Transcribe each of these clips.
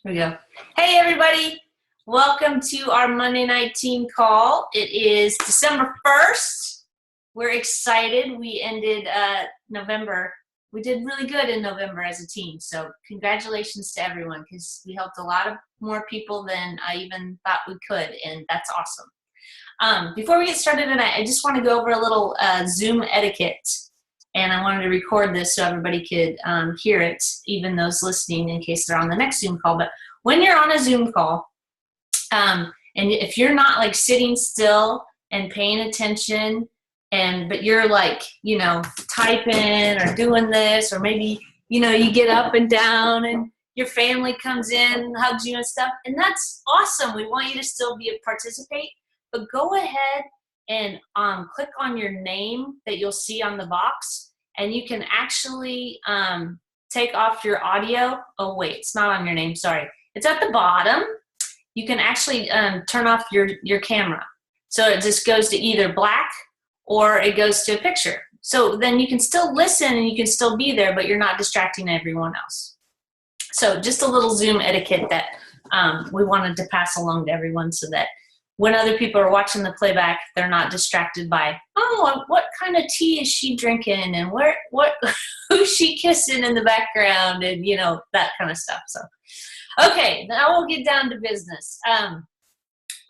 Here we go. Hey, everybody. Welcome to our Monday night team call. It is December 1st. We're excited. We ended November. We did really good in November as a team. So congratulations to everyone because we helped a lot of more people than I even thought we could, and that's awesome. Before we get started tonight, I just want to go over a little Zoom etiquette. And I wanted to record this so everybody could hear it, even those listening in case they're on the next Zoom call. But when you're on a Zoom call, and if you're not like sitting still and paying attention, but you're like, typing or doing this, or maybe, you get up and down and your family comes in and hugs you and stuff, and that's awesome. We want you to still participate, but go ahead and click on your name that you'll see on the box, and you can actually take off your audio. Oh wait, it's not on your name, sorry. It's at the bottom. You can actually turn off your camera. So it just goes to either black or it goes to a picture. So then you can still listen and you can still be there, but you're not distracting everyone else. So just a little Zoom etiquette that we wanted to pass along to everyone so that when other people are watching the playback, they're not distracted by, oh, what kind of tea is she drinking, and who's she kissing in the background, and that kind of stuff. So, okay, now we'll get down to business.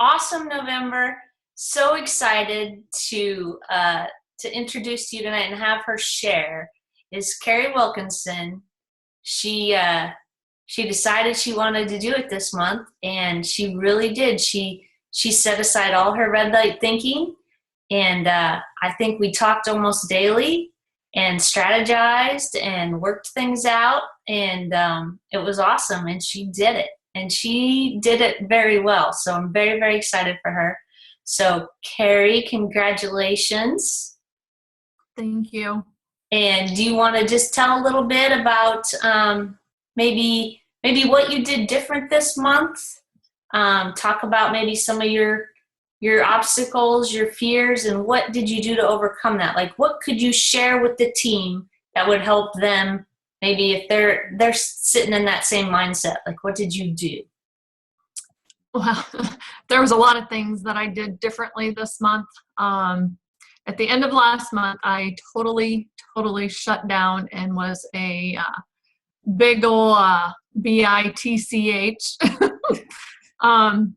Awesome November. So excited to introduce to you tonight and have her share is Kelli Wilkinson. She decided she wanted to do it this month, and she really did. She set aside all her red light thinking, and I think we talked almost daily and strategized and worked things out, and it was awesome, and she did it. And she did it very well, so I'm very, very excited for her. So, Kelli, congratulations. Thank you. And do you want to just tell a little bit about maybe what you did different this month? Talk about maybe some of your obstacles, your fears, and what did you do to overcome that? Like, what could you share with the team that would help them, maybe if they're sitting in that same mindset? Like, what did you do? Well, there was a lot of things that I did differently this month. At the end of last month, I totally shut down and was a big ol' bitch.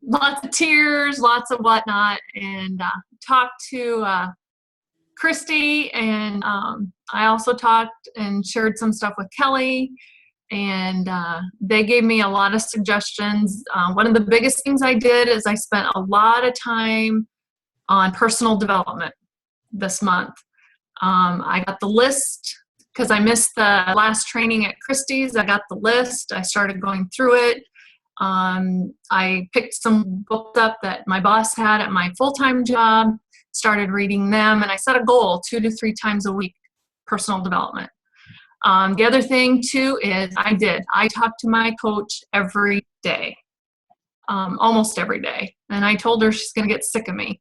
Lots of tears, lots of whatnot, and talked to Christy, and I also talked and shared some stuff with Kelli, and they gave me a lot of suggestions. One of the biggest things I did is I spent a lot of time on personal development this month. I got the list because I missed the last training at Christie's. I got the list. I started going through it. I picked some books up that my boss had at my full-time job, started reading them, and I set a goal 2 to 3 times a week, personal development. The other thing too is I talked to my coach every day, almost every day, and I told her she's going to get sick of me.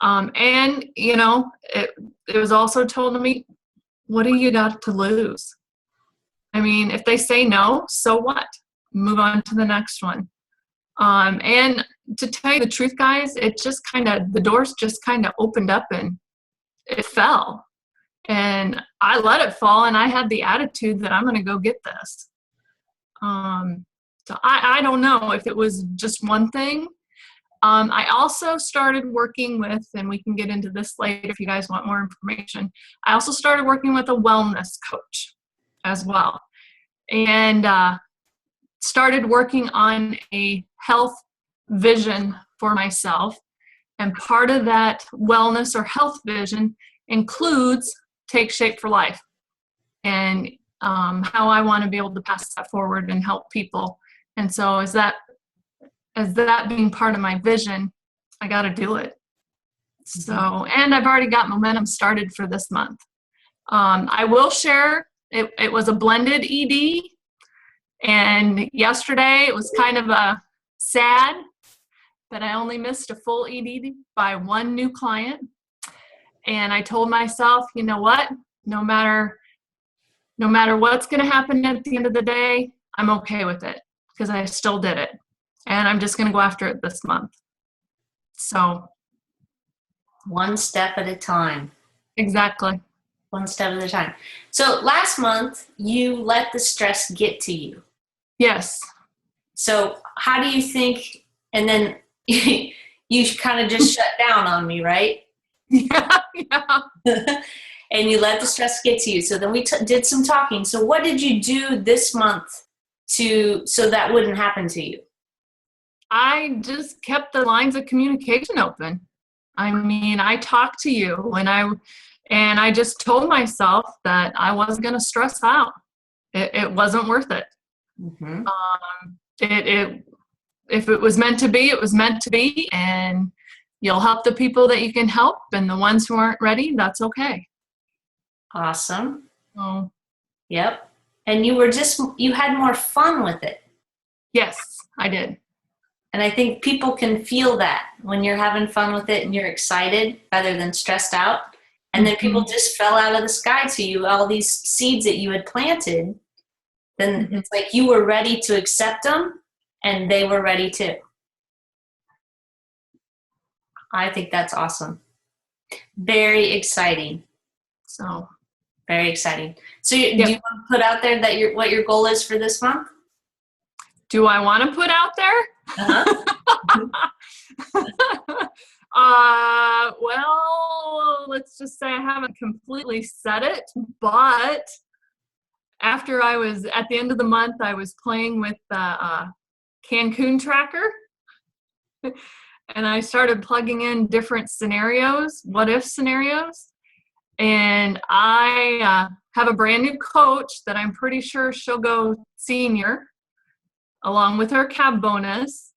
And it was also told to me, what do you got to lose? I mean, if they say no, so what? Move on to the next one. And to tell you the truth, guys, the doors just kind of opened up and it fell. And I let it fall, and I had the attitude that I'm going to go get this. So I don't know if it was just one thing. I also started working with, and we can get into this later if you guys want more information, I also started working with a wellness coach as well. And started working on a health vision for myself. And part of that wellness or health vision includes Take Shape for Life, and how I want to be able to pass that forward and help people. And so as that being part of my vision, I got to do it. So, and I've already got momentum started for this month. I will share, it was a blended ED. And yesterday it was kind of sad that I only missed a full ED by one new client. And I told myself, you know what, no matter what's going to happen at the end of the day, I'm okay with it. because I still did it. And I'm just going to go after it this month. So. One step at a time. Exactly. One step at a time. So last month, you let the stress get to you. Yes. So how do you think, and then you kind of just shut down on me, right? Yeah. And you let the stress get to you. So then we did some talking. So what did you do this month so that wouldn't happen to you? I just kept the lines of communication open. I mean, I talked to you and I just told myself that I wasn't going to stress out. It wasn't worth it. Mm-hmm. If it was meant to be, it was meant to be, and you'll help the people that you can help, and the ones who aren't ready, that's okay. Awesome. Oh. Yep. And you had more fun with it. Yes, I did. And I think people can feel that when you're having fun with it and you're excited rather than stressed out. And then people just fell out of the sky to you, all these seeds that you had planted. Then it's like you were ready to accept them and they were ready too. I think that's awesome. Very exciting. So. Very exciting. So do you want to put out there that what your goal is for this month? Do I want to put out there? Well, let's just say I haven't completely said it, but after at the end of the month, I was playing with the Cancun tracker, and I started plugging in different scenarios, what-if scenarios, and I have a brand new coach that I'm pretty sure she'll go senior, along with her cab bonus.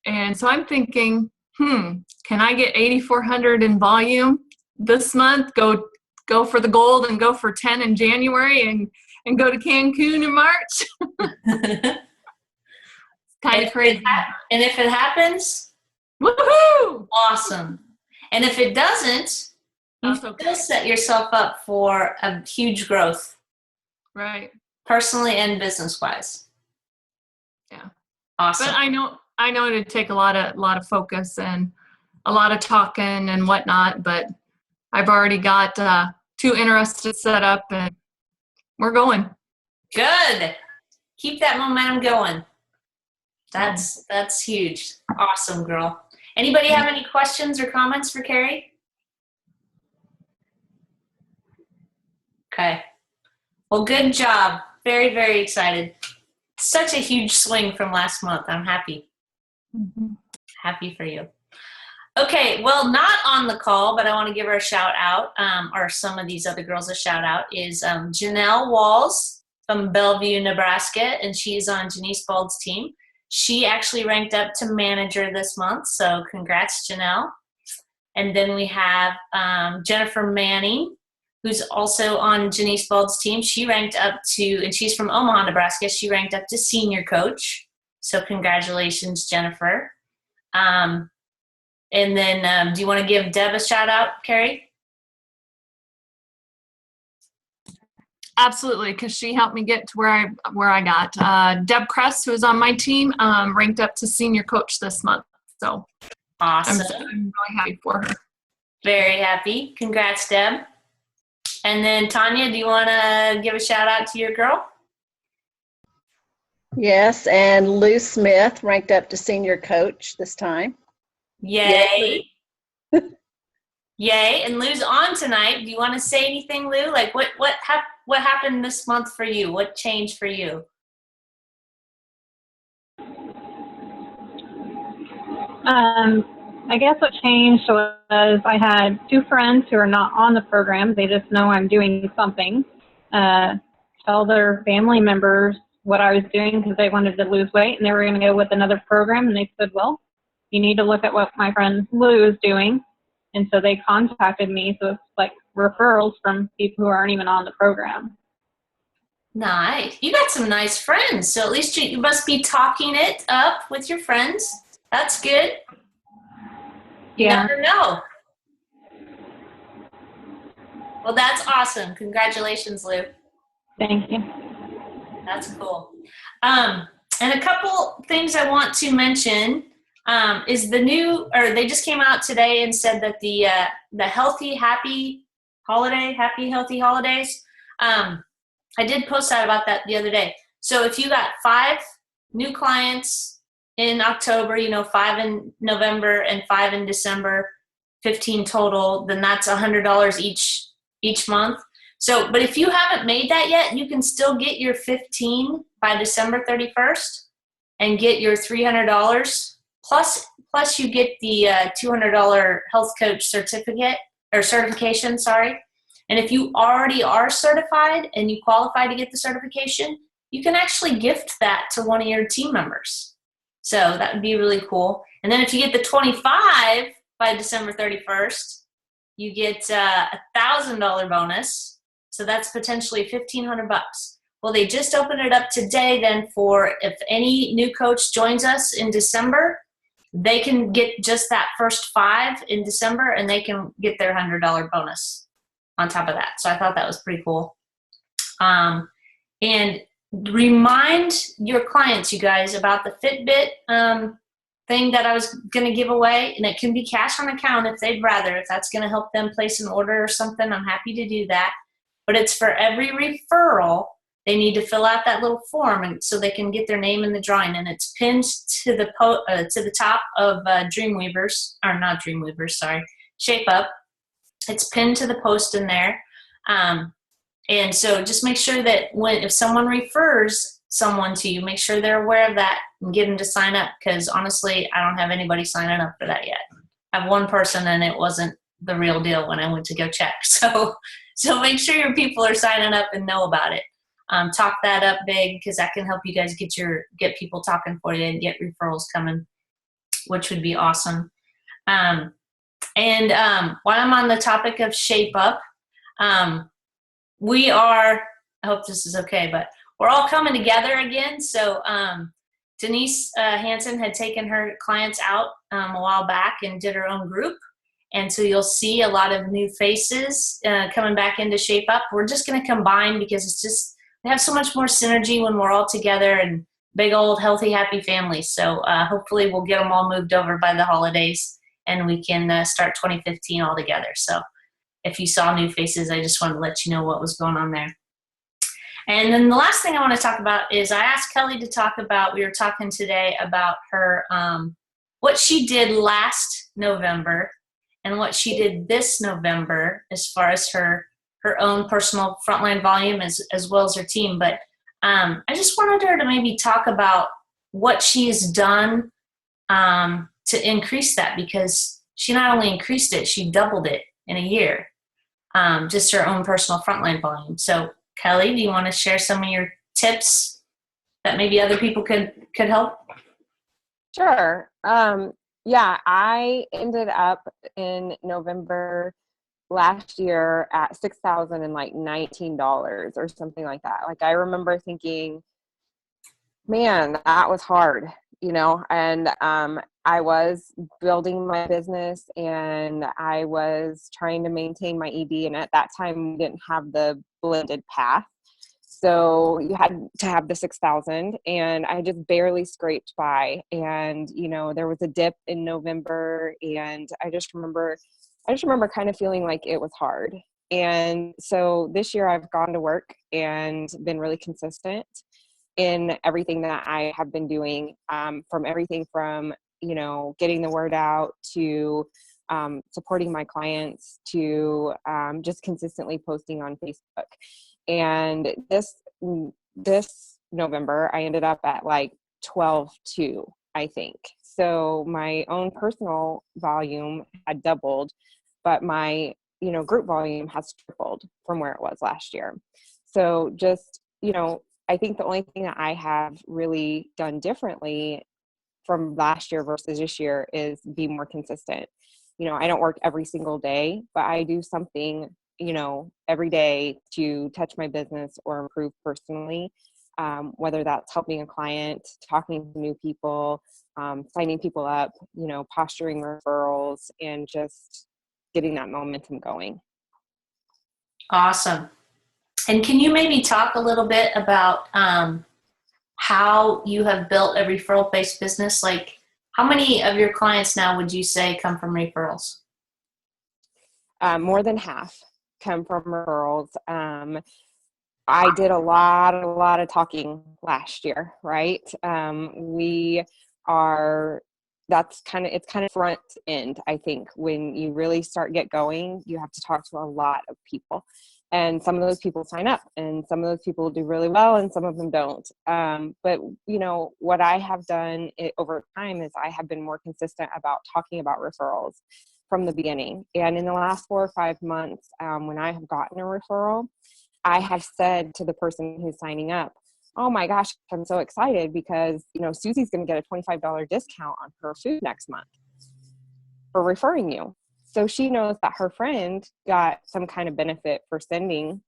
And so I'm thinking, can I get 8,400 in volume this month, go for the gold and go for 10 in January and go to Cancun in March? Kind of crazy. And if it happens, woohoo! Awesome. And if it doesn't, you still set yourself up for a huge growth. Right. Personally and business-wise. Yeah. Awesome. But I know it'd take a lot of focus and a lot of talking and whatnot, but I've already got 2 interested set up and we're going. Good. Keep that momentum going. That's huge. Awesome, girl. Anybody have any questions or comments for Carrie? Okay. Well, good job. Very, very excited. Such a huge swing from last month. I'm happy. Happy for you. Okay, well, not on the call, but I want to give her a shout out, or some of these other girls a shout out, is Janelle Walls from Bellevue, Nebraska, and she's on Janice Bald's team. She actually ranked up to manager this month, so congrats, Janelle. And then we have Jennifer Manning, who's also on Janice Bald's team. She ranked up to, and she's from Omaha, Nebraska, she ranked up to senior coach. So congratulations, Jennifer. And then do you want to give Deb a shout out, Carrie? Absolutely, because she helped me get to where I got. Deb Kress, who is on my team, ranked up to senior coach this month. So awesome. I'm really happy for her. Very happy. Congrats, Deb. And then Tanya, do you want to give a shout out to your girl? Yes, and Lou Smith ranked up to senior coach this time. Yay. Yay. And Lou's on tonight. Do you want to say anything, Lou? Like what happened this month for you? What changed for you? I guess what changed was I had 2 friends who are not on the program. They just know I'm doing something. Tell their family members what I was doing because they wanted to lose weight and they were going to go with another program. And they said, well, you need to look at what my friend Lou is doing. And so they contacted me. So it's like referrals from people who aren't even on the program. Nice. You got some nice friends. So at least you must be talking it up with your friends. That's good. You never know. Well, that's awesome. Congratulations, Lou. Thank you. That's cool. And a couple things I want to mention is they just came out today and said that the healthy, happy healthy holidays. I did post out about that the other day. So if you got 5 new clients in October, 5 in November and 5 in December, 15 total, then that's $100 each month. So, but if you haven't made that yet, you can still get your 15 by December 31st and get your $300 plus you get the $200 health coach certification, sorry. And if you already are certified and you qualify to get the certification, you can actually gift that to one of your team members. So that would be really cool. And then if you get the 25 by December 31st, you get a $1,000 bonus. So that's potentially $1,500. Well, they just opened it up today then for if any new coach joins us in December, they can get just that first 5 in December and they can get their $100 bonus on top of that. So I thought that was pretty cool. And remind your clients, you guys, about the Fitbit thing that I was going to give away. And it can be cash on account if they'd rather. If that's going to help them place an order or something, I'm happy to do that. But it's for every referral. They need to fill out that little form and so they can get their name in the drawing. And it's pinned to the top of Shape Up. It's pinned to the post in there. And so just make sure that if someone refers someone to you, make sure they're aware of that and get them to sign up, because honestly, I don't have anybody signing up for that yet. I have one person and it wasn't the real deal when I went to go check. So make sure your people are signing up and know about it. Talk that up big, because that can help you guys get people talking for you and get referrals coming, which would be awesome. And while I'm on the topic of Shape Up, I hope this is okay, but we're all coming together again. So Denise Hansen had taken her clients out a while back and did her own group. And so you'll see a lot of new faces coming back into Shape Up. We're just going to combine because we have so much more synergy when we're all together and big old healthy, happy families. So hopefully we'll get them all moved over by the holidays and we can start 2015 all together. So if you saw new faces, I just wanted to let you know what was going on there. And then the last thing I want to talk about is I asked Kelli to talk about, we were talking today about her, what she did last November and what she did this November as far as her own personal frontline volume as well as her team. But I just wanted her to maybe talk about what she has done to increase that, because she not only increased it, she doubled it in a year, just her own personal frontline volume. So Kelli, do you want to share some of your tips that maybe other people could help? Sure. Yeah, I ended up in November last year at $6,019 or something like that. Like, I remember thinking, man, that was hard, and I was building my business and I was trying to maintain my ED, and at that time we didn't have the blended path. So you had to have the 6,000, and I just barely scraped by. And, there was a dip in November, and I just remember kind of feeling like it was hard. And so this year I've gone to work and been really consistent in everything that I have been doing, from everything from, getting the word out to supporting my clients to just consistently posting on Facebook. And this November, I ended up at like 12.2, I think. So my own personal volume had doubled, but my, group volume has tripled from where it was last year. So just, I think the only thing that I have really done differently from last year versus this year is be more consistent. I don't work every single day, but I do something, every day to touch my business or improve personally, whether that's helping a client, talking to new people, signing people up, posturing referrals, and just getting that momentum going. Awesome. And can you maybe talk a little bit about how you have built a referral-based business? Like, how many of your clients now would you say come from referrals? More than half come from referrals. I did a lot of talking last year, right? It's kind of front end. I think when you really get going, you have to talk to a lot of people, and some of those people sign up, and some of those people do really well, and some of them don't. But what I have done over time is I have been more consistent about talking about referrals from the beginning. And in the last 4 or 5 months, when I have gotten a referral, I have said to the person who's signing up, oh my gosh, I'm so excited because, Susie's going to get a $25 discount on her food next month for referring you. So she knows that her friend got some kind of benefit for sending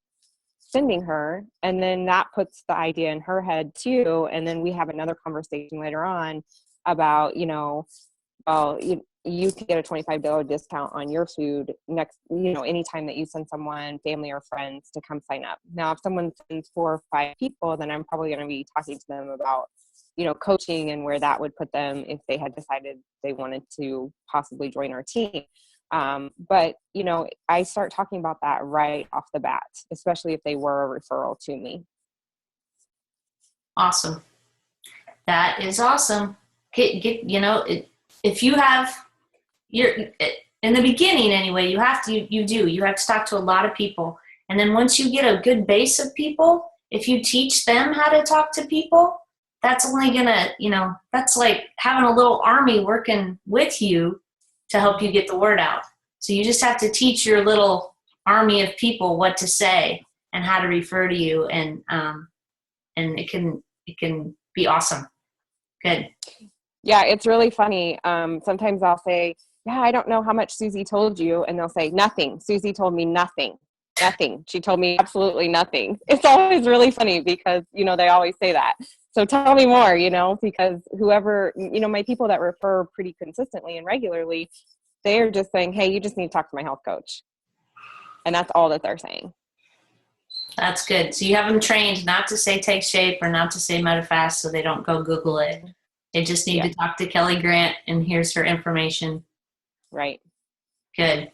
her. And then that puts the idea in her head too. And then we have another conversation later on about, well, you can get a $25 discount on your food next, anytime that you send someone, family or friends, to come sign up. Now, if someone sends 4 or 5 people, then I'm probably going to be talking to them about, coaching and where that would put them if they had decided they wanted to possibly join our team. But, I start talking about that right off the bat, especially if they were a referral to me. Awesome. That is awesome. If you have, in the beginning anyway, you have to talk to a lot of people. And then once you get a good base of people, if you teach them how to talk to people, that's only gonna, that's like having a little army working with you to help you get the word out. So you just have to teach your little army of people what to say and how to refer to you. And it can be awesome. Good. Yeah, it's really funny. Sometimes I'll say, yeah, I don't know how much Susie told you. And they'll say, nothing. Susie told me nothing. Nothing. She told me absolutely nothing. It's always really funny because, they always say that. So tell me more, because whoever, my people that refer pretty consistently and regularly, they're just saying, hey, you just need to talk to my health coach. And that's all that they're saying. That's good. So you have them trained not to say Take Shape or not to say MetaFast so they don't go Google it. They just need to talk to Kelli Grant, and here's her information. Right. Good.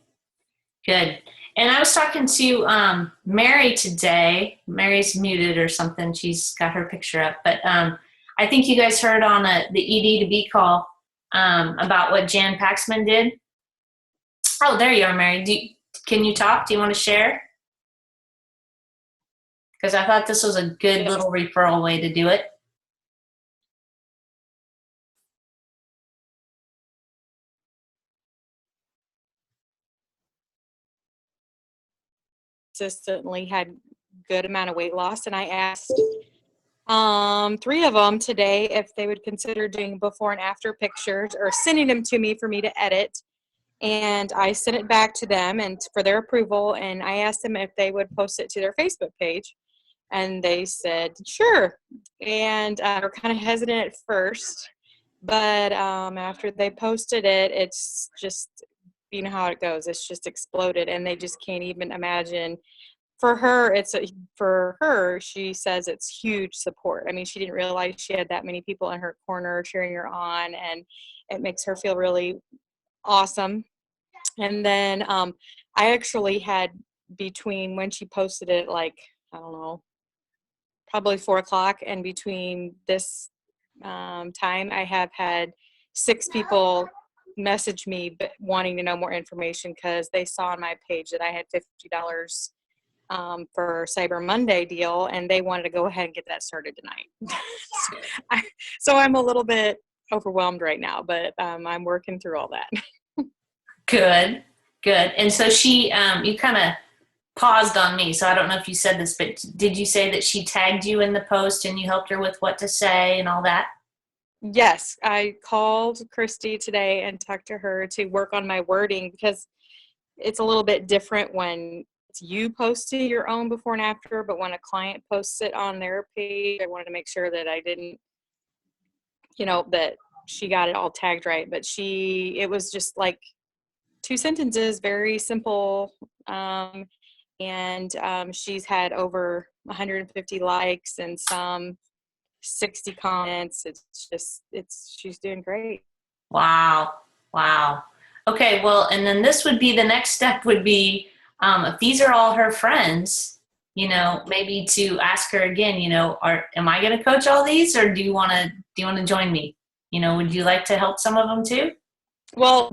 And I was talking to Mary today. Mary's muted or something. She's got her picture up. But I think you guys heard on the ED to B call about what Jan Paxman did. Oh, there you are, Mary. Can you talk? Do you want to share? Because I thought this was a good little referral way to do it. Consistently had good amount of weight loss, and I asked 3 of them today if they would consider doing before and after pictures or sending them to me for me to edit. And I sent it back to them and for their approval, and I asked them if they would post it to their Facebook page, and they said sure. And we're kind of hesitant at first, but after they posted it, it's just, you know how it goes, it's just exploded, and they just can't even imagine. For her, she says it's huge support. I mean, she didn't realize she had that many people in her corner cheering her on, and it makes her feel really awesome. And then I actually had, between when she posted it, like, I don't know, probably 4 o'clock, and between this time, I have had 6 people message me wanting to know more information because they saw on my page that I had $50 for Cyber Monday deal, and they wanted to go ahead and get that started tonight. So I'm a little bit overwhelmed right now, but I'm working through all that. Good. And so she, you kind of paused on me, so I don't know if you said this, but did you say that she tagged you in the post and you helped her with what to say and all that? Yes, I called Christy today and talked to her to work on my wording, because it's a little bit different when it's you posting your own before and after, but when a client posts it on their page, I wanted to make sure that I didn't, that she got it all tagged right. But it was just like 2 sentences, very simple. And she's had over 150 likes and some 60 comments. She's doing great. Wow. Wow. Okay. Well, and then this would be the next step would be, if these are all her friends, maybe to ask her again, am I going to coach all these, or do you want to join me? Would you like to help some of them too? Well,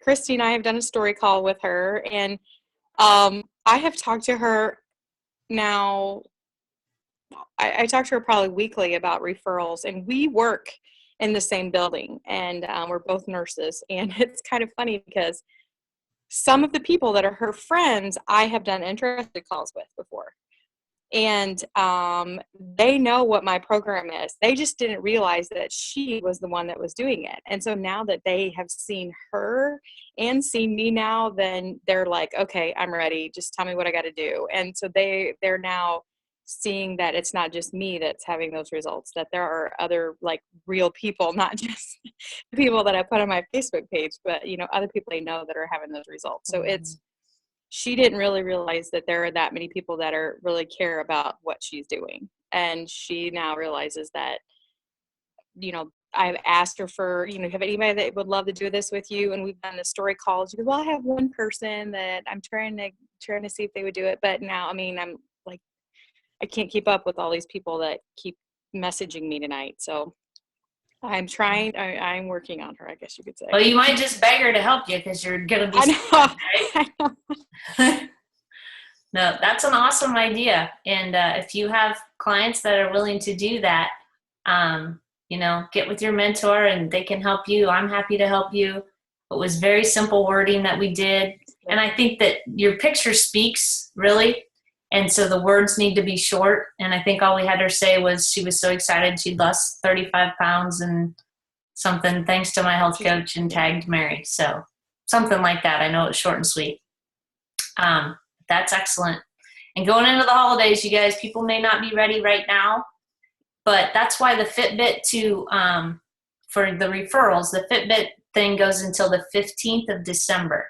Christy and I have done a story call with her, and I have talked to her now. I talk to her probably weekly about referrals, and we work in the same building, and we're both nurses. And it's kind of funny because some of the people that are her friends, I have done interested calls with before. And they know what my program is. They just didn't realize that she was the one that was doing it. And so now that they have seen her and seen me now, then they're like, okay, I'm ready. Just tell me what I got to do. And so they're now seeing that it's not just me that's having those results, that there are other like real people, not just people that I put on my Facebook page, but other people they know that are having those results. So she didn't really realize that there are that many people that really care about what she's doing. And she now realizes that, I've asked her for, have anybody that would love to do this with you? And we've done the story calls. She goes, well, I have one person that I'm trying to see if they would do it. But now, I'm like, I can't keep up with all these people that keep messaging me tonight. So I'm trying, I'm working on her, I guess you could say. Well, you might just beg her to help you because you're going to be. I know. No, that's an awesome idea. And if you have clients that are willing to do that, get with your mentor and they can help you. I'm happy to help you. It was very simple wording that we did. And I think that your picture speaks, really. And so the words need to be short. And I think all we had her say was she was so excited she'd lost 35 pounds and something thanks to my health coach and tagged Mary. So something like that. I know it's short and sweet. That's excellent. And going into the holidays, you guys, people may not be ready right now, but that's why the Fitbit for the referrals, the Fitbit thing goes until the 15th of December.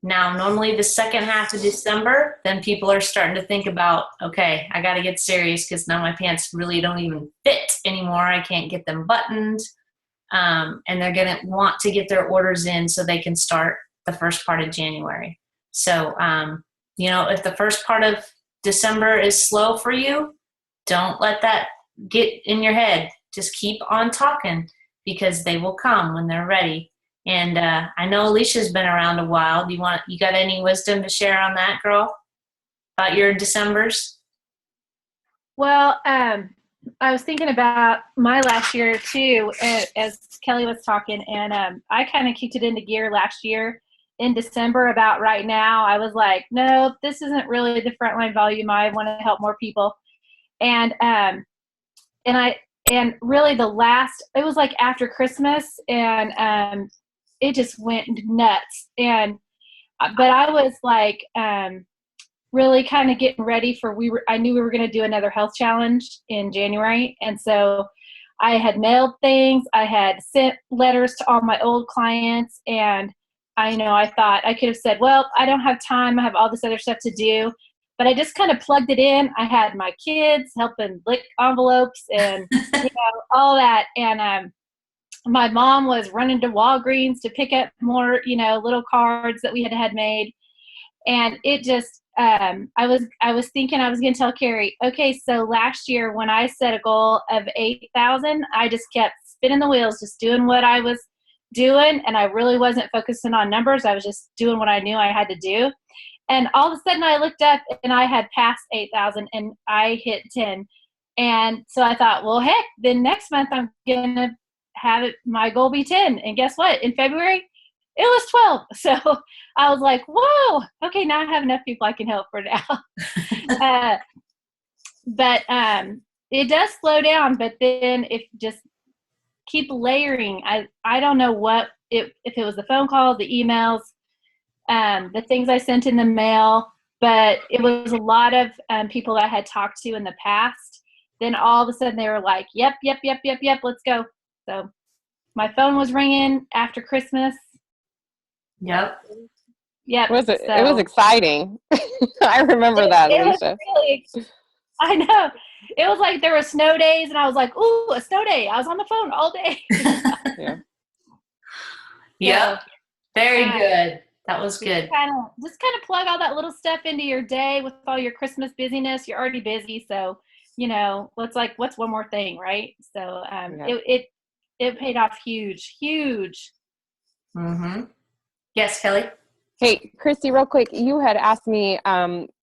Now, normally the second half of December, then people are starting to think about, okay, I got to get serious because now my pants really don't even fit anymore. I can't get them buttoned. And they're going to want to get their orders in so they can start the first part of January. So, if the first part of December is slow for you, don't let that get in your head. Just keep on talking because they will come when they're ready. And I know Alicia's been around a while. You got any wisdom to share on that, girl, about your Decembers? Well, I was thinking about my last year too, as Kelli was talking, and I kind of kicked it into gear last year in December. About right now, I was like, no, this isn't really the frontline volume. I want to help more people, and really it was like after Christmas, and it just went nuts. But I was like, really kind of getting ready for, I knew we were going to do another health challenge in January. And so I had mailed things. I had sent letters to all my old clients. And I thought I could have said, well, I don't have time. I have all this other stuff to do. But I just kind of plugged it in. I had my kids helping lick envelopes and all that. And my mom was running to Walgreens to pick up more, little cards that we had made. And it just, I was thinking I was going to tell Carrie, okay, so last year when I set a goal of 8,000, I just kept spinning the wheels, just doing what I was doing. And I really wasn't focusing on numbers. I was just doing what I knew I had to do. And all of a sudden I looked up and I had passed 8,000 and I hit 10. And so I thought, well, heck, then next month I'm going to have my goal be 10. And guess what? In February, it was 12. So I was like, whoa, okay, now I have enough people I can help for now. But it does slow down, but then if just keep layering, I don't know if it was the phone calls, the emails, the things I sent in the mail, but it was a lot of people that I had talked to in the past. Then all of a sudden they were like, yep, let's go. So my phone was ringing after Christmas. Yep. Yep. It was exciting. I remember that, Alicia. Was really, I know. It was like there were snow days, and I was like, "Ooh, a snow day!" I was on the phone all day. Yeah. Yep. Very uh, good. That was good. Just kind of plug all that little stuff into your day with all your Christmas busyness. You're already busy, so what's one more thing, right? So Yeah. it paid off huge. Mm-hmm. Yes, Kelly. Hey, Christy, real quick, you had asked me,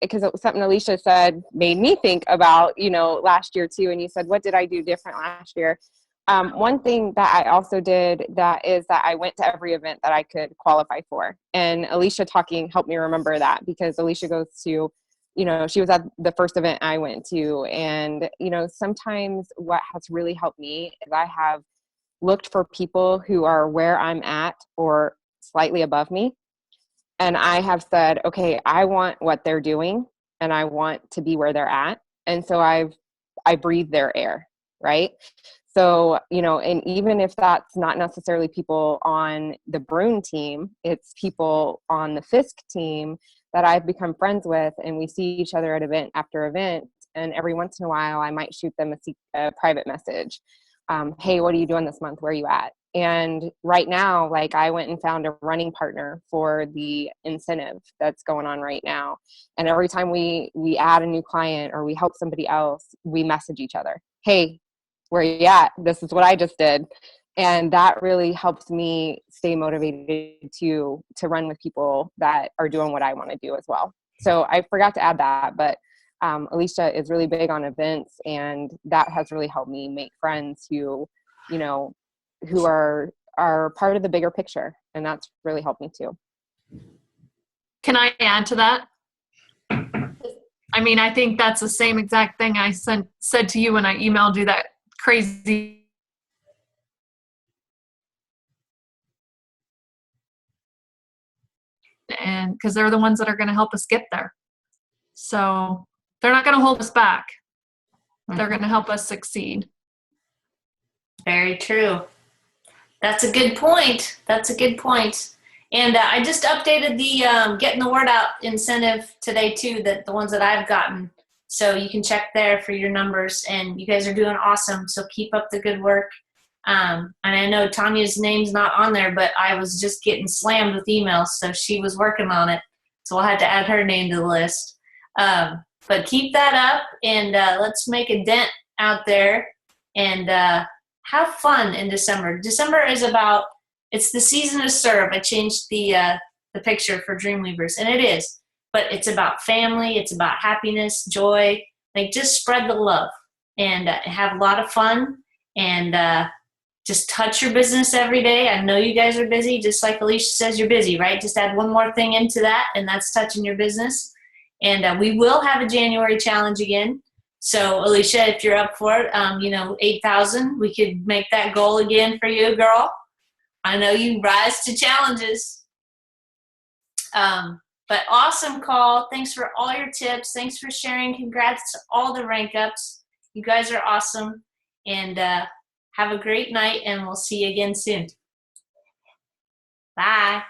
because it was something Alicia said made me think about, last year too. And you said, what did I do different last year? One thing that I also did is that I went to every event that I could qualify for. And Alicia talking helped me remember that, because Alicia goes to, she was at the first event I went to. And, sometimes what has really helped me is I have looked for people who are where I'm at or slightly above me. And I have said, okay, I want what they're doing and I want to be where they're at. And so I breathe their air, right? So, and even if that's not necessarily people on the Bruin team, it's people on the Fisk team that I've become friends with, and we see each other at event after event. And every once in a while, I might shoot them a private message. Hey, what are you doing this month? Where are you at? And right now, like, I went and found a running partner for the incentive that's going on right now. And every time we add a new client or we help somebody else, we message each other. Hey, where are you at? This is what I just did. And that really helps me stay motivated to run with people that are doing what I want to do as well. So I forgot to add that, but Alicia is really big on events, and that has really helped me make friends who are part of the bigger picture. And that's really helped me too. Can I add to that? I mean, I think that's the same exact thing I said to you when I emailed you that crazy. And because they're the ones that are going to help us get there. So they're not going to hold us back. They're going to help us succeed. Very true. That's a good point. And I just updated the getting the word out incentive today too, that the ones that I've gotten. So you can check there for your numbers, and you guys are doing awesome. So keep up the good work. And I know Tanya's name's not on there, but I was just getting slammed with emails, so she was working on it. So I had to add her name to the list. But keep that up, and let's make a dent out there, and have fun in December. December is it's the season to serve. I changed the picture for Dreamweavers, and it is. But it's about family. It's about happiness, joy. Like, just spread the love and have a lot of fun, and just touch your business every day. I know you guys are busy, just like Alicia says, you're busy, right? Just add one more thing into that, and that's touching your business. And we will have a January challenge again. So, Alicia, if you're up for it, 8,000, we could make that goal again for you, girl. I know you rise to challenges. But awesome call. Thanks for all your tips. Thanks for sharing. Congrats to all the rank ups. You guys are awesome. And have a great night, and we'll see you again soon. Bye.